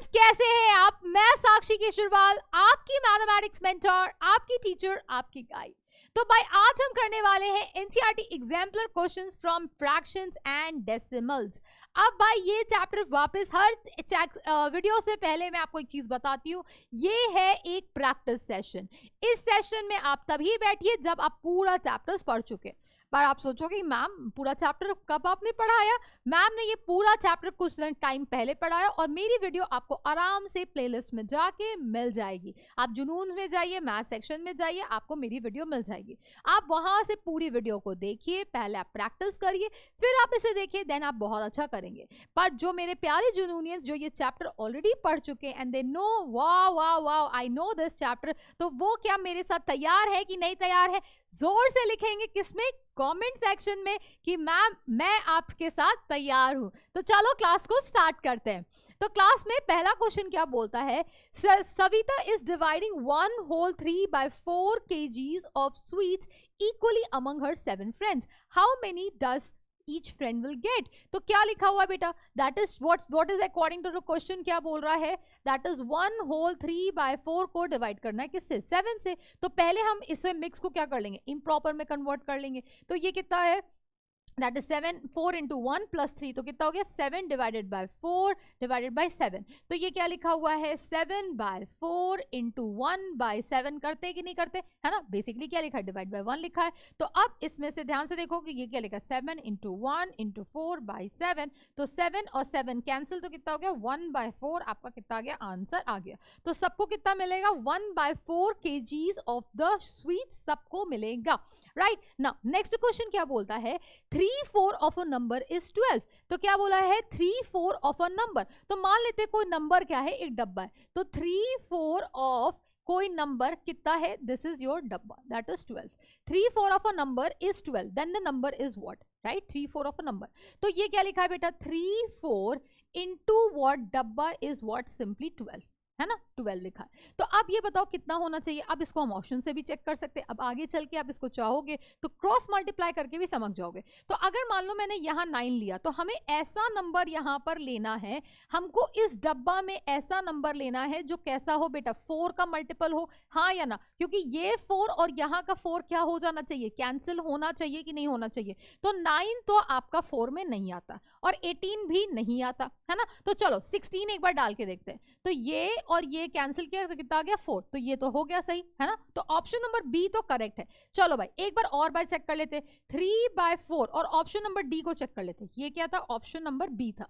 Students, कैसे हैं आप? मैं साक्षी केशरवाल, आपकी मैथमेटिक्स मेंटर, आपकी टीचर, आपकी गाइड। तो भाई आज हम करने वाले हैं NCERT exemplar questions from fractions and decimals. अब भाई ये चैप्टर वापस हर वीडियो से पहले मैं आपको एक चीज बताती हूँ, ये है एक प्रैक्टिस सेशन। इस सेशन में आप तभी बैठिए जब आप पूरा चैप्टर्स पढ़ चुके। पर आप सोचोगे मैम पूरा चैप्टर कब आपने पढ़ाया? मैम ने ये पूरा चैप्टर कुछ टाइम पहले पढ़ाया और मेरी वीडियो आपको आराम से प्लेलिस्ट में जाके मिल जाएगी। आप जुनून में जाइए, मैथ सेक्शन में जाइए, आपको मेरी वीडियो मिल जाएगी। आप वहां से पूरी वीडियो को देखिए, पहले आप प्रैक्टिस करिए, फिर आप इसे देखिए, देन आप बहुत अच्छा करेंगे। पर जो मेरे प्यारे जुनूनियंस जो ये चैप्टर ऑलरेडी पढ़ चुके and they know wow wow wow I know this chapter, तो वो क्या मेरे साथ तैयार है कि नहीं तैयार है? जोर से लिखेंगे किसमें? कमेंट सेक्शन में कि मैम मैं आपके साथ तैयार हूं। तो चलो क्लास को स्टार्ट करते हैं। तो क्लास में पहला क्वेश्चन क्या बोलता है? Savita is dividing 1/3 kgs of sweets equally among her 7 friends. How many does each friend will get? तो क्या लिखा हुआ है बेटा? that is what is according to the question, क्या बोल रहा है? that is 1/3 को डिवाइड करना है किससे? 7 से। तो पहले हम इसमें मिक्स को क्या कर लेंगे? इम्प्रॉपर में कन्वर्ट कर लेंगे। तो ये कितना है? दैट इज 7, 4 into 1 + 3, तो कितना हो गया? 7 divided by 4 divided by 7। तो ये क्या लिखा हुआ है? 7/4 into 1/7 करते कि नहीं करते, है ना? बेसिकली क्या लिखा है? डिवाइड बाय 1 लिखा है। तो अब इसमें से ध्यान से देखो कि ये क्या लिखा है? 7 into 1 into 4/7। तो 7 और 7 कैंसिल, तो कितना हो गया? 1/4 आपका कितना आ गया? आंसर आ गया। तो सबको कितना मिलेगा? 1/4 kgs ऑफ द स्वीट सबको मिलेगा। राइट नाउ नेक्स्ट क्वेश्चन क्या बोलता है? 3/4 ऑफ अ नंबर इज 12। तो क्या बोला है? 3/4 ऑफ अ नंबर। तो मान लेते कोई नंबर क्या है? एक डब्बा है। तो 3/4 ऑफ कोई नंबर कितना है? This is your dabba, that is 12। 3/4 of a number is 12, then the number is what? Right, 3/4 of a number. तो ये क्या लिखा है बेटा? 3/4 into what? Dabba is what? Simply 12, है ना? 12 लिखा है। तो अब ये बताओ कितना होना चाहिए? अब इसको हम ऑप्शन से भी चेक कर सकते हैं। अब आगे चल के आप इसको चाहोगे तो क्रॉस मल्टीप्लाई करके भी समझ जाओगे। तो अगर मान लो मैंने यहाँ 9 लिया, तो हमें ऐसा नंबर यहाँ पर लेना है, हमको इस डब्बा में ऐसा नंबर लेना है जो कैसा हो बेटा? 4 का मल्टीपल हो, हाँ या ना? क्योंकि ये 4 और यहाँ का 4 क्या हो जाना चाहिए? कैंसिल होना चाहिए कि नहीं होना चाहिए? तो 9 तो आपका 4 में नहीं आता और 18 भी नहीं आता, है ना? तो चलो 16 एक बार डाल के देखते हैं। तो ये और ये कैंसिल किया तो कितना आ गया? 4। तो ये तो हो गया सही, है ना? तो ऑप्शन नंबर बी तो करेक्ट है। चलो भाई एक बार और बार चेक कर लेते। 3/4 और ऑप्शन नंबर डी को चेक कर लेते। ये क्या था? ऑप्शन नंबर बी था,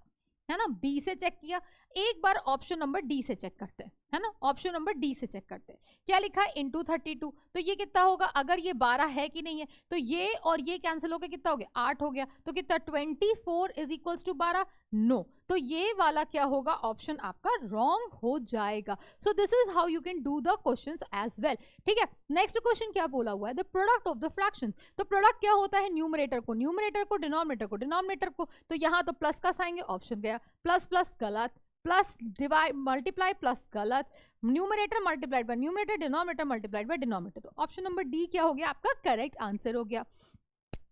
है ना? बी से चेक किया। एक बार ऑप्शन नंबर डी से चेक करते हैं, है ना? ऑप्शन नंबर डी से चेक करते हैं। क्या लिखा है? इंटू 32। तो ये कितना होगा? अगर ये 12 है कि नहीं है, तो ये और ये कैंसिल हो गया, कितना हो गया? 8 हो गया। तो कितना? 24 इज इक्वल्स टू 12? नो। तो ये वाला क्या होगा? ऑप्शन आपका रॉन्ग हो जाएगा। So this is how you can do the questions as well. ठीक है, नेक्स्ट क्वेश्चन क्या बोला हुआ है? The product of the fraction. तो प्रोडक्ट क्या होता है? न्यूमरेटर को न्यूमरेटर को, डिनोमिनेटर को डिनोमिनेटर को। तो यहाँ तो प्लस का साइन, ऑप्शन गया प्लस प्लस गलत, प्लस डिवाइड मल्टीप्लाई प्लस गलत, numerator multiplied by numerator, denominator multiplied by denominator. तो ऑप्शन नंबर डी क्या हो गया? आपका करेक्ट आंसर हो गया।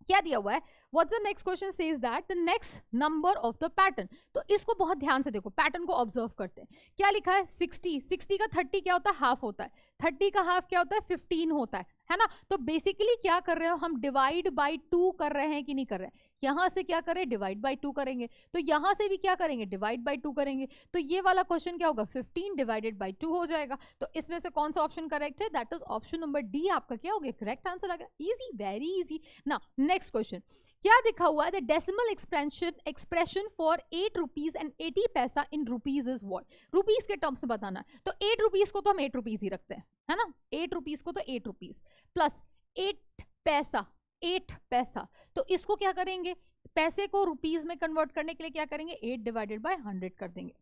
क्या दिया हुआ है? What's the next question says that the next number of the pattern। तो इसको बहुत ध्यान से देखो, पैटर्न को ऑब्जर्व करते हैं। क्या लिखा है? 60। 60 का 30 क्या होता है? हाफ होता है। 30 का हाफ क्या होता है? 15 होता है ना? तो बेसिकली क्या कर रहे हो हम? डिवाइड बाई 2 कर रहे हैं कि नहीं कर रहे हैं? यहां से क्या करें? डिवाइड बाई 2 करेंगे। तो यहां से भी क्या करेंगे? डिवाइड बाई 2 करेंगे। तो ये वाला क्वेश्चन क्या होगा? 15 डिवाइडेड बाई 2 हो जाएगा। तो इसमें से कौन सा ऑप्शन करेक्ट है? That is option number D आपका क्या हो गया? करेक्ट आंसर आ गया। Easy, very easy. ना नेक्स्ट क्वेश्चन क्या दिखा हुआ है? The decimal expression for 8 rupees and 80 पैसा in rupees is what? Rupees के टर्म्स में बताना है। तो 8 रुपीज को तो हम 8 रुपीज ही रखते हैं, है ना? 8 रुपीज को तो 8 रुपीज प्लस 8 पैसा, 8 पैसा। तो इसको क्या करेंगे? पैसे को रुपीज में कन्वर्ट करने के लिए क्या करेंगे? 8 डिवाइडेड बाय 100 कर देंगे।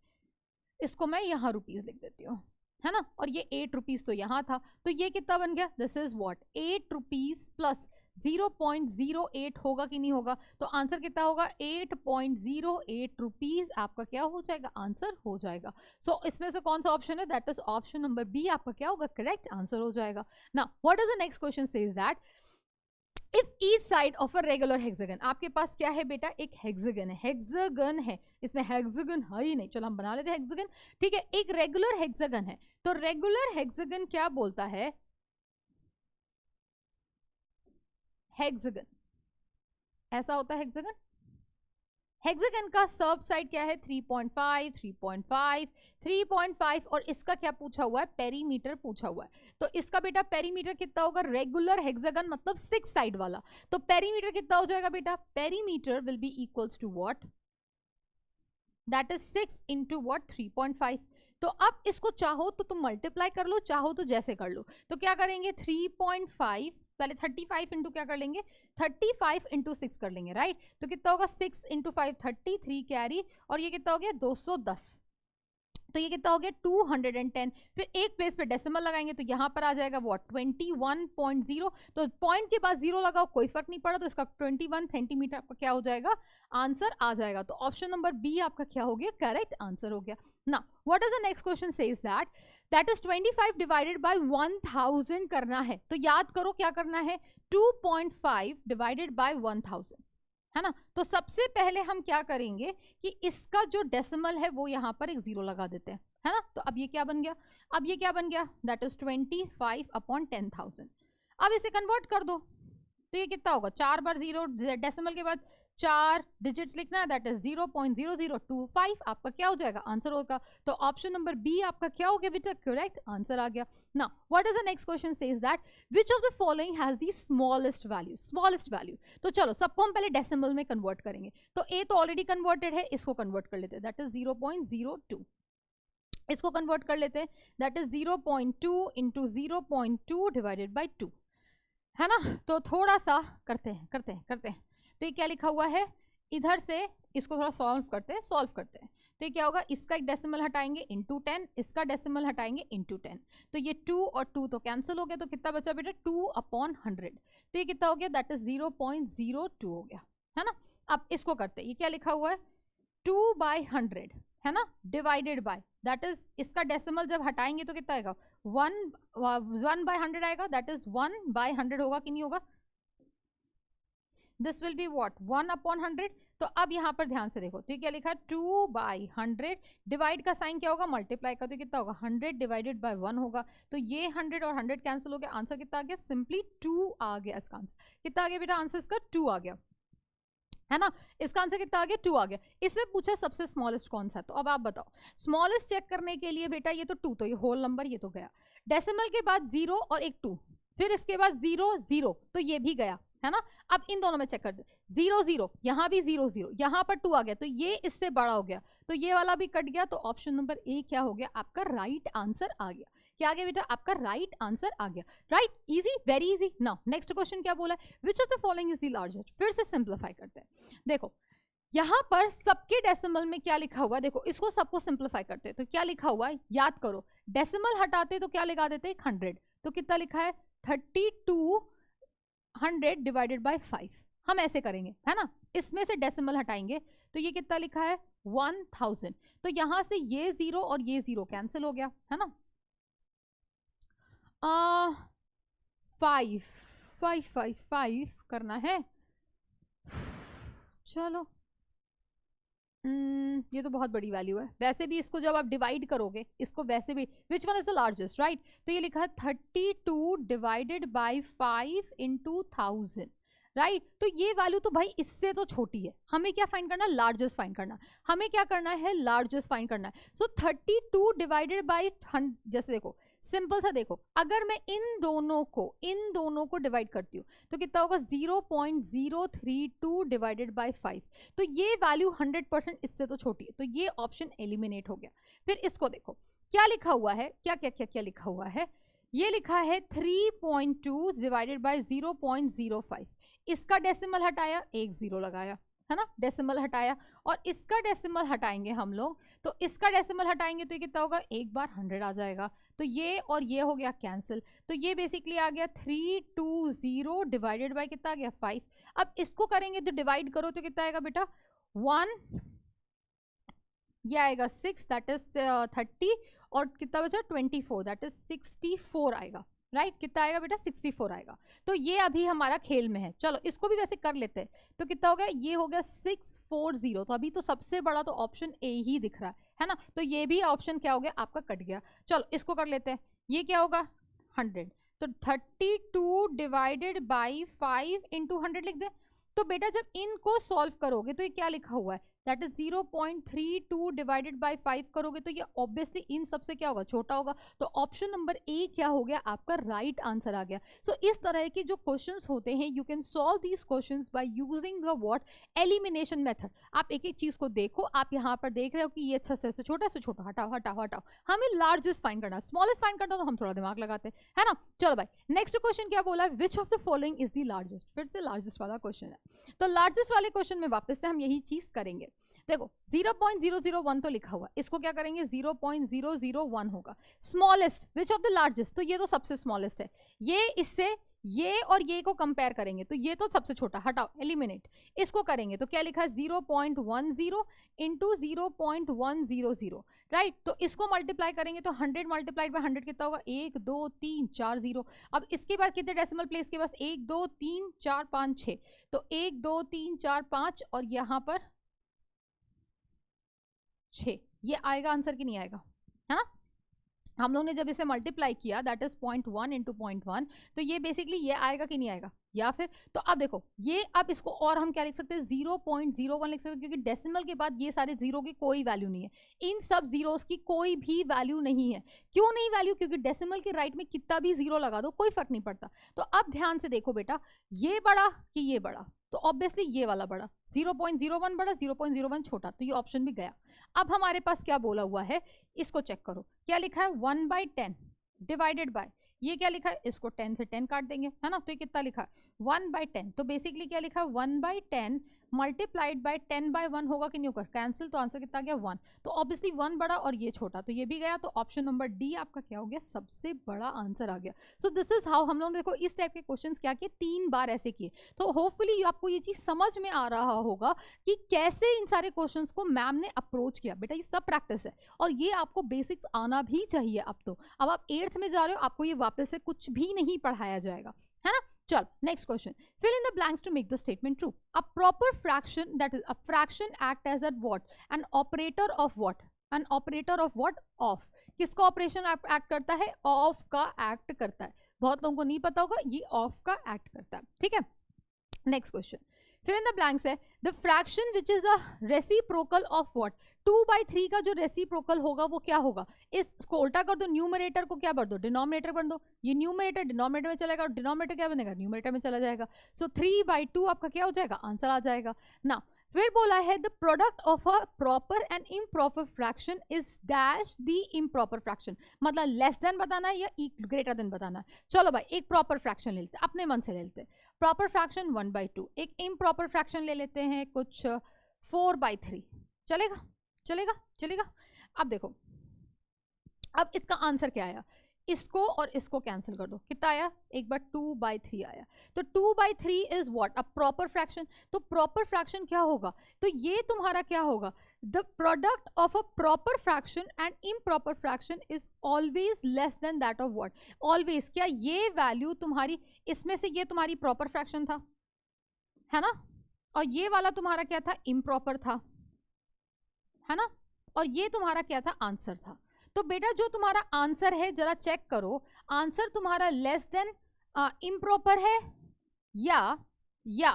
इसको मैं यहाँ रुपीज लिख देती हूँ, है ना? और ये 8 रुपीज तो यहाँ था, तो ये कितना बन गया? This is what? 8 rupees plus 0.08 होगा कि नहीं होगा? तो आंसर कितना होगा? 8.08 रुपीज आपका क्या हो जाएगा? आंसर हो जाएगा। सो इसमें से कौन सा ऑप्शन है? That is option number B आपका क्या होगा? करेक्ट आंसर हो जाएगा। Now what is the next question says that if each side of a regular hexagon, आपके पास क्या है बेटा, एक हेक्सागन है, हेक्सागन है, इसमें हेक्सागन है ही नहीं, चलो हम बना लेते हैं हेक्सागन, ठीक है, एक रेगुलर हेक्सागन है, तो रेगुलर हेक्सागन क्या बोलता है, हेक्सागन ऐसा होता है हेक्सागन। हेक्सागन का सब साइड क्या है 3.5 3.5 3.5 और इसका क्या पूछा हुआ है, पेरीमीटर पूछा हुआ है, तो इसका बेटा पेरीमीटर कितना होगा, रेगुलर हेक्सागन मतलब 6 साइड वाला, तो पेरीमीटर कितना हो जाएगा बेटा, perimeter will be equals to what, that is 6 into what 3.5। तो अब इसको चाहो तो तुम मल्टीप्लाई कर लो, चाहो तो जैसे कर लो, तो क्या करेंगे 3.5 पहले 35 इंटू क्या कर लेंगे 35 इंटू 6 कर लेंगे, राइट, तो कितना होगा 6 इंटू 5 30 3 कैरी और ये कितना हो गया 210, तो ये कितना हो गया 210, फिर एक प्लेस पे डेसिमल लगाएंगे तो यहाँ पर आ जाएगा वो 21.0, तो पॉइंट के बाद जीरो लगाओ कोई फर्क नहीं पड़ा, तो इसका 21 सेंटीमीटर आपका क्या हो जाएगा, आंसर आ जाएगा, तो ऑप्शन नंबर बी आपका क्या हो गया, करेक्ट आंसर हो गया। ना what is the next question says that is 25 divided by 1000 करना है, तो याद करो क्या करना है, 2.5 डिवाइडेड बाय 1000 है ना, तो सबसे पहले हम क्या करेंगे कि इसका जो डेसिमल है वो यहाँ पर एक जीरो लगा देते हैं, है ना, तो अब ये क्या बन गया, अब ये क्या बन गया, दैट इज 25 अपॉन 10,000, अब इसे कन्वर्ट कर दो, तो ये कितना होगा, 4 बार जीरो, डेसिमल के बाद 4 डिजिट्स लिखना है, दैट इज 0.0025, आपका क्या हो जाएगा, आंसर होगा, तो ऑप्शन नंबर बी आपका क्या हो गया बेटा, करेक्ट आंसर आ गया। Now what is the next question says that which of the following has the smallest value, तो चलो सबको हम पहले डेसिमल में कन्वर्ट करेंगे, तो ए तो ऑलरेडी कन्वर्टेड है, इसको कन्वर्ट कर लेते हैं, दैट इज 0.02, इसको कन्वर्ट कर लेते हैं, that is 0.2 into 0.2 divided by 2, है ना, तो थोड़ा सा करते हैं, तो ये क्या लिखा हुआ है, इधर से इसको थोड़ा सॉल्व करते हैं, तो ये क्या होगा, इसका एक डेसिमल हटाएंगे इंटू 10, इसका डेसिमल हटाएंगे इंटू 10, तो ये 2 और 2 तो कैंसिल हो गया, तो कितना बचा बेटा 2 अपॉन 100, तो ये कितना हो गया, दैट इज 0.02 हो गया, है ना। अब इसको करते हैं, ये क्या लिखा हुआ है 2/100 है ना, डिवाइडेड बाय, दैट इज इसका डेसिमल जब हटाएंगे तो कितना आएगा 1/100 आएगा, दैट इज 1/100 होगा कि नहीं होगा, दिस विल बी व्हाट 1/100, तो अब यहाँ पर ध्यान से देखो, तो ये क्या लिखा है 2/100, डिवाइड का साइन क्या होगा, मल्टीप्लाई का, तो कितना होगा 100 डिवाइडेड बाय 1 होगा, तो ये 100 और 100 कैंसिल हो गया, आंसर कितना आ गया, सिंपली 2 आ गया, इसका आंसर कितना आ गया बेटा, आंसर इसका 2 आ गया, है ना, इसका आंसर कितना आ गया 2 आ गया। इसमें पूछा सबसे स्मॉलेस्ट कौन सा, तो अब आप बताओ, स्मॉलेस्ट चेक करने के लिए बेटा ये तो 2, तो ये होल नंबर ये तो गया, डेसिमल के बाद 0 और एक 2, फिर इसके बाद 0 0, तो ये भी गया, है ना, अब इन दोनों में चेक कर दे, 0 0, यहाँ भी 0 0, यहाँ पर 2 आ गया, तो ये इससे बड़ा हो गया, तो ये वाला भी कट गया, तो ऑप्शन नंबर ए क्या हो गया, आपका राइट आंसर आ गया, क्या आ गया बेटा, आपका राइट आंसर आ गया, right, easy, very easy. Now next question क्या बोला है, which of the following is the largest, फिर से सिंप्लीफाई करते हैं, देखो यहाँ पर सबके डेसिमल में क्या लिखा हुआ है, देखो इसको सबको सिंप्लीफाई करते हैं, तो क्या लिखा हुआ है, याद करो, डेसिमल हटाते तो क्या लगा देते 100, तो कितना लिखा है 3200 डिवाइडेड बाय 5, हम ऐसे करेंगे, है ना, इसमें से डेसिमल हटाएंगे, तो ये कितना लिखा है 1000, तो यहां से ये 0 और ये 0 कैंसिल हो गया, है ना, 5 5 5 5 करना है, चलो ये तो बहुत बड़ी वैल्यू है, वैसे भी इसको जब आप डिवाइड करोगे, इसको वैसे भी which one is the largest, right, तो ये लिखा है 32 डिवाइडेड बाय 5 इंटू 1000, राइट, तो ये वैल्यू तो भाई इससे तो छोटी है, हमें क्या फाइंड करना है, लार्जेस्ट फाइंड करना, हमें क्या करना है, लार्जेस्ट फाइंड करना है, सो 32 डिवाइडेड बाय, जैसे देखो सिंपल सा देखो, अगर मैं इन दोनों को डिवाइड करती हूँ तो कितना होगा 0.032 डिवाइडेड बाय 5, तो ये वैल्यू 100% इससे तो छोटी है, तो ये ऑप्शन एलिमिनेट हो गया। फिर इसको देखो क्या लिखा हुआ है, क्या क्या क्या क्या लिखा हुआ है, ये लिखा है 3.2 डिवाइडेड बाय 0.05, इसका डेसिमल हटाया, एक 0 लगाया, है ना, डेसिमल हटाया, और इसका डेसिमल हटाएंगे हम लोग, तो इसका डेसिमल हटाएंगे तो ये कितना होगा, एक बार 100 आ जाएगा, तो ये और ये हो गया कैंसिल, तो ये बेसिकली आ गया 320 डिवाइडेड बाय कितना आ गया 5, अब इसको करेंगे तो डिवाइड करो तो कितना आएगा बेटा 1, ये आएगा 6, दैट इज 30, और कितना बचा 24, दैट इज 64 आएगा, राइट कितना आएगा बेटा 64 आएगा। तो ये अभी हमारा खेल में है। चलो इसको भी वैसे कर लेते हैं। तो कितना हो गया, ये हो गया 640। तो अभी तो सबसे बड़ा तो ऑप्शन ए ही दिख रहा है ना, तो ये भी ऑप्शन क्या हो गया आपका कट गया। चलो इसको कर लेते हैं, ये क्या होगा 100। तो 32 डिवाइडेड बाई 5 इंटू 100 लिख दे। तो बेटा जब इनको सॉल्व करोगे तो ये क्या लिखा हुआ है, दैट इज 0.32 डिवाइडेड बाय 5 करोगे तो ये ऑब्वियसली इन सबसे क्या होगा, छोटा होगा। तो ऑप्शन नंबर ए क्या हो गया आपका राइट आंसर आ गया। सो इस तरह के जो क्वेश्चंस होते हैं you can solve these questions by using the what elimination method. आप एक एक चीज को देखो, आप यहाँ पर देख रहे हो कि ये अच्छा से छोटा से छोटा हटाओ हटाओ हटाओ, हमें लार्जेस्ट फाइंड करना, स्मॉलेस्ट फाइंड करना तो हम थोड़ा दिमाग लगाते हैं ना। चलो भाई नेक्स्ट क्वेश्चन क्या बोला है, which of the following is the largest. फिर से लार्जेस्ट वाला क्वेश्चन है। तो लार्जेस्ट वाले क्वेश्चन में वापस से हम यही चीज करेंगे। देखो 0.001 तो लिखा हुआ, इसको क्या करेंगे 0.001 होगा। Smallest which of the largest, तो ये तो सबसे स्मॉलेस्ट है। ये इससे ये और ये को कंपेयर करेंगे तो ये तो सबसे छोटा, हटाओ एलिमिनेट। इसको करेंगे तो क्या लिखा है 0.10 इंटू 0.100, राइट। तो इसको मल्टीप्लाई करेंगे तो 100 मल्टीप्लाइड बाय 100 कितना होगा 1 2 3 4 0। अब इसके बाद कितने डेसिमल प्लेस के पास 1 2 3 4 5 6, तो 1 2 3 4 5 और यहाँ पर 6, ये आएगा आंसर कि नहीं आएगा, है ना। हम लोग ने जब इसे मल्टीप्लाई किया दैट इज 0.1 इंटू 0.1, तो ये बेसिकली ये आएगा कि नहीं आएगा, या फिर तो अब देखो ये, अब इसको और हम क्या लिख सकते हैं 0.01 लिख सकते हैं, क्योंकि डेसिमल के बाद ये सारे जीरो की कोई वैल्यू नहीं है, इन सब जीरोस की कोई भी वैल्यू नहीं है। क्यों नहीं वैल्यू, क्योंकि डेसिमल के राइट में कितना भी जीरो लगा दो कोई फर्क नहीं पड़ता। तो अब ध्यान से देखो बेटा, ये बड़ा कि ये बड़ा, तो ऑब्वियसली ये वाला बड़ा, 0.01 बड़ा 0.01 छोटा, तो ये ऑप्शन भी गया। अब हमारे पास क्या बोला हुआ है, इसको चेक करो, क्या लिखा है 1/10 डिवाइडेड बाय, ये क्या लिखा है, इसको 10 से 10 काट देंगे, है ना। तो ये कितना लिखा है 1/10, तो बेसिकली क्या लिखा है 1/10 मल्टीप्लाइड बाय 10/1 होगा कि नहीं होगा, कैंसिल, तो आंसर कितना गया 1। तो ऑब्वियसली 1 बड़ा और ये छोटा, तो ये भी गया। तो ऑप्शन नंबर डी आपका क्या हो गया, सबसे बड़ा आंसर आ गया। सो दिस इज हाउ हम लोग देखो इस टाइप के क्वेश्चंस क्या किए, 3 बार ऐसे किए। तो होपफुली आपको ये चीज समझ में आ रहा होगा कि कैसे इन सारे क्वेश्चंस को मैम ने अप्रोच किया। बेटा ये सब प्रैक्टिस है और ये आपको बेसिक्स आना भी चाहिए। अब आप 8th में जा रहे हो, आपको ये वापस से कुछ भी नहीं पढ़ाया जाएगा, है ना। चल next question, fill in the blanks to make the statement true. A proper fraction, that is a fraction, act as a what, an operator of what, an operator of what, of। किसका operation act करता है, of का act करता है। बहुत लोगों को नहीं पता होगा, ये ऑफ का एक्ट करता है, ठीक है। नेक्स्ट क्वेश्चन, फिर इन द ब्लैंक्स है the fraction which is the reciprocal of what, 2/3 का जो रेसिप्रोकल होगा वो क्या होगा। इसको उल्टा कर दो, न्यूमरेटर को क्या कर दो, डिनोमिनेटर कर दो। ये न्यूमरेटर डिनोमिनेटर में चलेगा और डिनोमिनेटर क्या बनेगा, न्यूमरेटर में चला जाएगा। सो 3/2 आपका क्या हो जाएगा, आंसर आ जाएगा ना। फिर बोला है the product of a proper and improper fraction is dash the improper fraction, मतलब लेस देन बताना है या ग्रेटर देन बताना है। चलो भाई एक प्रॉपर फ्रैक्शन ले लेते हैं, अपने मन से ले लेते हैं। प्रॉपर फ्रैक्शन 1/2, एक इम्प्रॉपर फ्रैक्शन ले लेते हैं कुछ 4/3, चलेगा चलेगा चलेगा। अब देखो अब इसका आंसर क्या आया, इसको और इसको कैंसिल कर दो, कितना आया, एक बार 2/3 आया। तो 2/3 is what, a proper fraction. तो प्रॉपर फ्रैक्शन क्या होगा, तो ये तुम्हारा क्या होगा, the product of a proper fraction and improper fraction is always less than that of what, always. क्या ये वैल्यू तुम्हारी, इसमें से ये तुम्हारी प्रॉपर फ्रैक्शन था, है ना, और ये वाला तुम्हारा क्या था, इम्प्रॉपर था, है ना, और ये तुम्हारा क्या था, आंसर था। तो बेटा जो तुम्हारा आंसर है जरा चेक करो, आंसर तुम्हारा लेस देन इम्प्रॉपर है या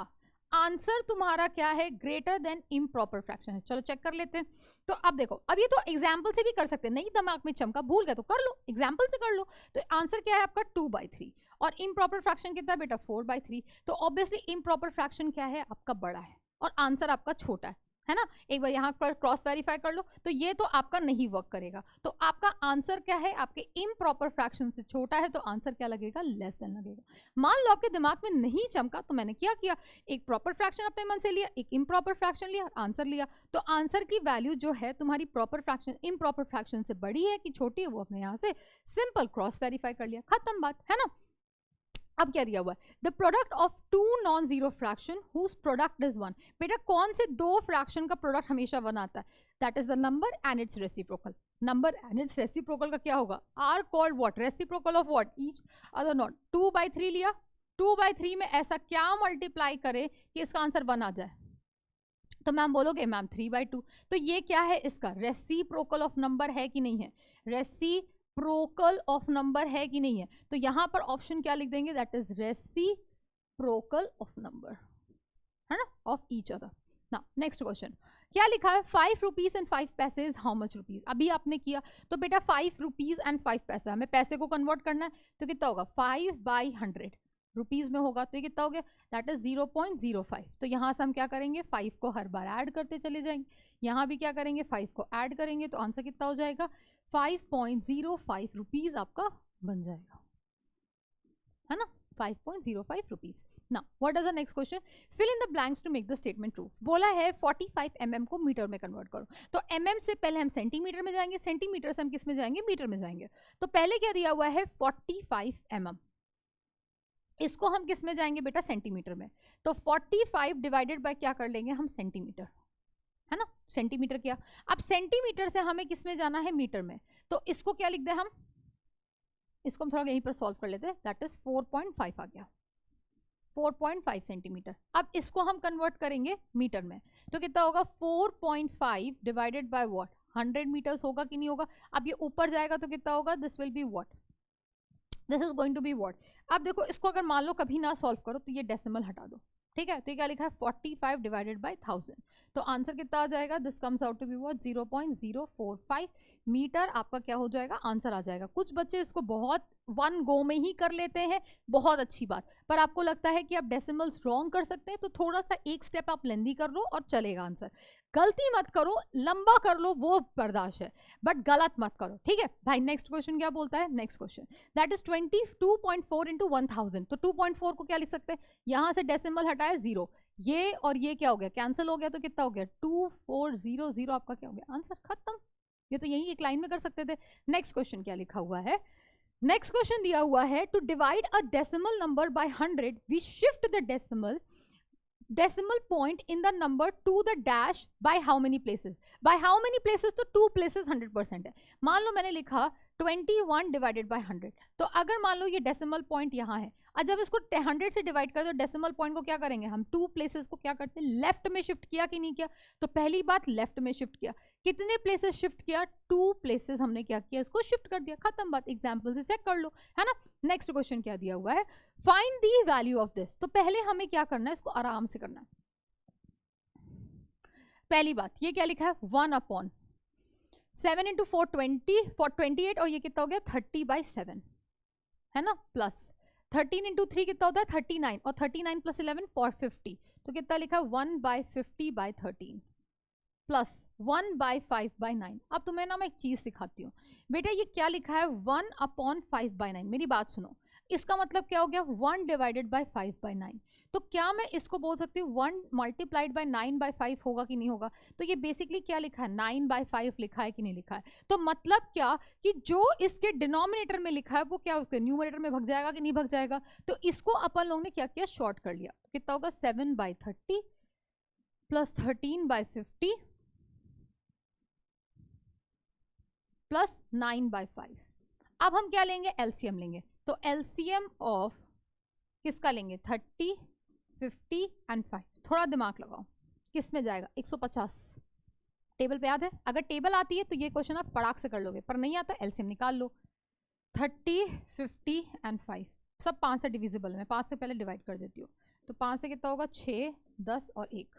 आंसर तुम्हारा क्या है, ग्रेटर देन इम्प्रॉपर फ्रैक्शन है। चलो चेक कर लेते हैं। तो अब देखो, अब ये तो एग्जाम्पल से भी कर सकते हैं, नहीं दिमाग में चमका, भूल गए तो कर लो, एग्जाम्पल से कर लो। तो आंसर क्या है आपका 2/3 और इम्प्रॉपर फ्रैक्शन कितना है बेटा 4/3। तो ऑब्वियसली इम्प्रॉपर फ्रैक्शन क्या है आपका बड़ा है और आंसर आपका छोटा है ना। एक बार यहाँ पर क्रॉस वेरीफाई कर लो, तो ये तो आपका नहीं वर्क करेगा। तो आपका आंसर क्या है, आपके इम्प्रॉपर फ्रैक्शन से छोटा है, तो आंसर क्या लगेगा, लेस देन लगेगा। मान लो आपके दिमाग में नहीं चमका, तो मैंने क्या किया, एक प्रॉपर फ्रैक्शन अपने मन से लिया, एक इम्प्रॉपर फ्रैक्शन लिया और आंसर लिया। तो आंसर की वैल्यू जो है तुम्हारी प्रॉपर फ्रैक्शन इम्प्रॉपर फ्रैक्शन से बड़ी है कि छोटी है, वो अपने यहाँ से सिंपल क्रॉस वेरीफाई कर लिया, खत्म बात, है ना। अब क्या दिया हुआ है, the product of 2 non zero fraction whose product is 1। बेटा कौन से दो फ्रैक्शन का प्रोडक्ट हमेशा 1 आता है, that is the number and its reciprocal. Number and its reciprocal का क्या होगा, are called what, reciprocal of what, each other not. 2/3 लिया, 2/3 में ऐसा क्या मल्टीप्लाई करे कि इसका आंसर 1 आ जाए, तो मैम बोलोगे मैम 3/2. तो ये क्या है, इसका रेसिप्रोकल ऑफ नंबर है कि नहीं है, रेसिप्रोकल ऑफ नंबर है कि नहीं है. तो यहां पर ऑप्शन क्या लिख देंगे, that is reciprocal of number, है ना, of each other. Now next question क्या लिखा है, 5 रुपीज एंड 5 पैसे इज हाउ मच रुपीज. अभी आपने किया तो बेटा 5 रुपीज एंड 5 पैसा, हमें पैसे को कन्वर्ट करना है तो कितना होगा, 5/100 रुपीज में होगा, तो ये कितना हो गया, दैट इज 0.05. तो यहाँ से हम क्या करेंगे, 5 को हर बार ऐड करते चले जाएंगे, यहाँ भी क्या करेंगे, 5 को ऐड करेंगे, तो आंसर कितना हो जाएगा, 5.05 रुपीज आपका बन जाएगा, है ना, 5.05 rupees. Now, what does the next question? Fill in the blanks to make the statement true. बोला है 45 mm को मीटर में कन्वर्ट करो, तो mm से पहले हम सेंटीमीटर में जाएंगे, सेंटीमीटर से हम किस में जाएंगे, मीटर में जाएंगे. तो पहले क्या दिया हुआ है 45 mm, इसको हम किस में जाएंगे बेटा, सेंटीमीटर में. तो 45 डिवाइडेड बाय क्या कर लेंगे हम, सेंटीमीटर, है ना, सेंटीमीटर किया. अब सेंटीमीटर से हमें किस में जाना है, मीटर में. तो इसको क्या लिख दे हम, इसको हम थोड़ा यहीं पर सॉल्व कर लेते हैं, दैट इज 4.5 आ गया, 4.5 सेंटीमीटर. अब इसको हम कन्वर्ट करेंगे मीटर में, तो कितना होगा, 4.5 डिवाइडेड बाय व्हाट, 100 मीटर्स होगा कि नहीं होगा. अब ये ऊपर जाएगा तो कितना होगा, this will be what, this is going to be what. अब देखो इसको अगर मान लो कभी ना सॉल्व करो तो ये डेसिमल हटा दो, ठीक है. तो ये क्या लिखा है, 45 डिवाइडेड बाय 1000, तो आंसर कितना आ जाएगा, this comes out to be what, 0.045 metre आपका क्या हो जाएगा, आंसर आ जाएगा. कुछ बच्चे इसको बहुत वन गो में ही कर लेते हैं, बहुत अच्छी बात, पर आपको लगता है कि आप डेसिमल्स रॉन्ग कर सकते हैं तो थोड़ा सा एक स्टेप आप लेंदी कर लो और चलेगा आंसर. गलती मत करो, लंबा कर लो वो बर्दाश्त है, बट गलत मत करो, ठीक है भाई. नेक्स्ट क्वेश्चन क्या बोलता है, next question that is 22.4 into 1000. तो 2.4 को क्या लिख सकते हैं, यहां से डेसिमल हटाया 0, ये और ये क्या हो गया, कैंसिल हो गया, तो कितना हो गया, 2400 आपका क्या हो गया, आंसर खत्म. ये तो यही एक लाइन में कर सकते थे. नेक्स्ट क्वेश्चन क्या लिखा हुआ है, नेक्स्ट क्वेश्चन दिया हुआ है, to divide a decimal number by 100 we shift the decimal point in the number to the dash by how many places. By how many places, तो 2 places 100% है. मान लो मैंने लिखा 21 डिवाइडेड बाय 100, तो अगर मान लो ये डेसिमल पॉइंट यहाँ है, और जब इसको 100 से डिवाइड कर दो, डेसिमल पॉइंट को क्या करेंगे हम, 2 प्लेसेस को क्या करते हैं, लेफ्ट में शिफ्ट किया कि नहीं किया. तो पहली बात लेफ्ट में शिफ्ट किया, कितने प्लेसेस शिफ्ट किया, 2 प्लेसेस हमने क्या किया, इसको शिफ्ट कर दिया, खत्म बात. एग्जाम्पल से चेक कर लो, है ना. नेक्स्ट क्वेश्चन क्या दिया हुआ है, find the value of this. तो पहले हमें क्या करना है, इसको आराम से करना है. पहली बात ये क्या लिखा है, 1/7 इंटू 4 28, और ये कितना हो गया 30/7, है ना, प्लस 13 इंटू 3 कितना होता है 39, और 39 प्लस 11 450, तो कितना लिखा है 1/50/13 प्लस 1/5/9. अब तुम्हें ना मैं एक चीज सिखाती हूँ बेटा, ये क्या लिखा है 1/5/9. मेरी बात सुनो, इसका मतलब क्या हो गया 1 डिवाइडेड बाय 5/9. तो क्या मैं इसको बोल सकती हूँ 1 मल्टीप्लाइड बाय 9/5 होगा कि नहीं होगा. तो ये बेसिकली क्या लिखा है 9/5 लिखा है कि नहीं लिखा है. तो मतलब क्या कि जो इसके डिनोमिनेटर में लिखा है वो क्या उसके न्यूमरेटर में भग जाएगा कि नहीं भग जाएगा. तो इसको अपन लोगों ने क्या किया, शॉर्ट कर लिया. तो कितना होगा 7/30 प्लस 13/50 प्लस 9/5. अब हम क्या लेंगे, एलसीएम लेंगे. तो एलसीएम ऑफ किसका लेंगे, 30 50 एंड 5. थोड़ा दिमाग लगाओ, किस में जाएगा 150. टेबल पे याद है, अगर टेबल आती है तो ये क्वेश्चन आप पड़ाक से कर लोगे, पर नहीं आता एलसीएम निकाल लो. 30 50 एंड 5 सब 5 से डिविजिबल है, मैं 5 से पहले डिवाइड कर देती हूँ. तो 5 से कितना होगा 6 10 और 1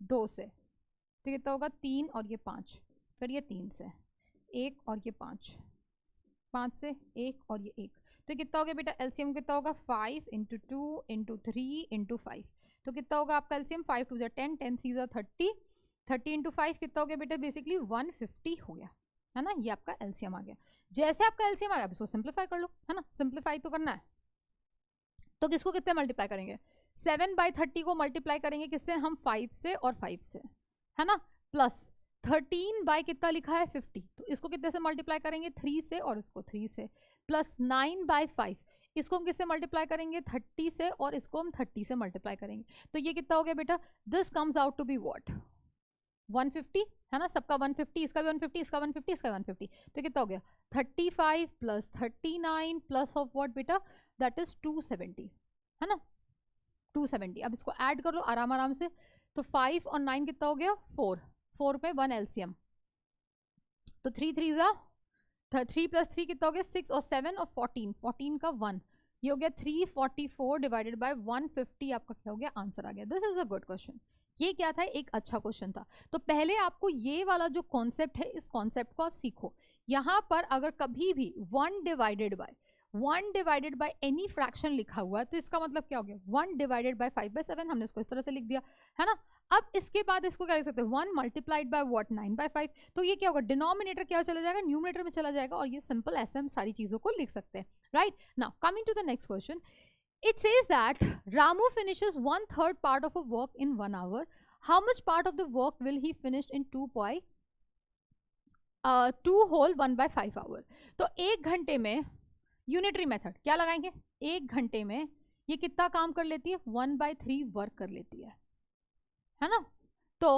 2 से, तो कितना होगा 3 और ये 5, फिर ये 3 से 1 और ये 5 5 से 1 और ये 1. तो कितना हो गया बेटा एलसीएम कितना होगा 5 इंटू 2 इंटू 3 इंटू 5. तो कितना होगा आपका एलसीएम 5 2 10 10 3 30 30 इंटू 5 कितना हो गया बेटा बेसिकली 150 हो गया, है ना. ये आपका एलसीएम आ गया. जैसे आपका एलसीएम आ गया इसको सिंप्लीफाई कर लो, है ना. सिंप्लीफाई तो करना है, तो किसको कितने मल्टीप्लाई करेंगे, 7/30 को मल्टीप्लाई करेंगे किससे हम 5 से और 5 से, है ना, प्लस 13 बाय कितना लिखा है 50, तो इसको कितने से मल्टीप्लाई करेंगे 3 से और इसको 3 से, प्लस 9/5 इसको हम किससे मल्टीप्लाई करेंगे 30 से और इसको हम 30 से मल्टीप्लाई करेंगे. तो ये कितना हो गया बेटा, this comes out to be what 150 है ना, सबका 150, इसका भी 150, इसका 150, इसका 150, तो कितना हो गया 35 प्लस 39 प्लस ऑफ व्हाट बेटा, दैट इज 270 है ना, 270। अब इसको ऐड कर लो आराम आराम से, तो 5 और 9 कितना हो गया 4, 4 पे 1 एलसीएम, तो 3 3 जा 3 प्लस 3 कितना हो गया 6 और 7 और 14, 14 का 1, ये हो गया 344 डिवाइडेड बाय 150, आपका क्या हो गया आंसर आ गया। This is a good question, ये क्या था एक अच्छा क्वेश्चन था। तो पहले आपको ये वाला जो कॉन्सेप्ट है इस कॉन्सेप्ट को आप सीखो। यहाँ पर अगर कभी भी 1 डिवाइडेड बाय एनी फ्रैक्शन लिखा हुआ है तो इसका मतलब क्या हो गया 1 डिवाइडेड बाय 5/7, हमने इसको इस तरह से लिख दिया है ना। अब इसके बाद इसको क्या लिख सकते हैं 1 मल्टीप्लाइड बाय व्हाट 9/5, तो ये क्या होगा डिनोमिनेटर क्या चला जाएगा न्यूमरेटर में चला जाएगा, और ये सिंपल ऐसे हम सारी चीजों को लिख सकते हैं, right. Now coming to the next question, it says that Ramu finishes 1/3 part of a work in 1 hour. How much part of the work will he finish in 2 whole 1/5 hour? तो 1 घंटे में यूनिटरी मेथड क्या लगाएंगे, 1 घंटे में ये कितना काम कर लेती है 1/3 वर्क कर लेती है ना। तो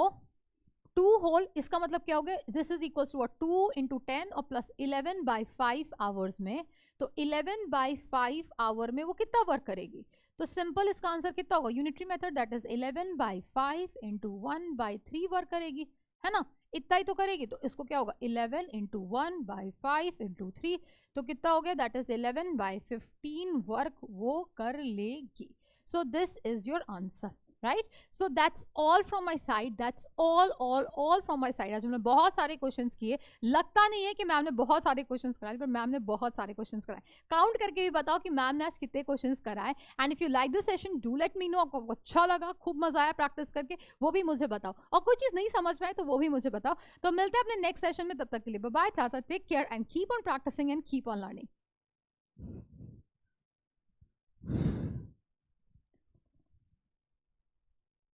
2 होल इसका मतलब क्या हो गया, this is equal to 2 into 10 और प्लस 11/5 आवर्स में, तो 11/5 आवर में वो कितना वर्क करेगी, तो सिंपल इसका आंसर कितना होगा unitary method, that is 11/5 into 1/3 work करेगी है ना, इतना ही तो करेगी। तो इसको क्या होगा 11 इंटू 1/5 इंटू 3, तो कितना हो गया दैट इज 11/15 वर्क वो कर लेगी। सो this is your answer, right. So that's all from my side, that's all from my side. आज हमने बहुत सारे क्वेश्चंस किए, लगता नहीं है कि मैम ने बहुत सारे क्वेश्चंस कराए, पर मैम ने बहुत सारे क्वेश्चंस कराए। काउंट करके भी बताओ कि मैम ने आज कितने क्वेश्चंस कराए, and if you like this session do let me know, आपको अच्छा लगा, खूब मजा आया प्रैक्टिस करके, वो भी मुझे बताओ, और कोई चीज नहीं समझ में आए तो वो भी मुझे बताओ। तो मिलते हैं अपने नेक्स्ट सेशन में, तब तक के लिए bye bye, tata, take care and keep on practising and keep on learning.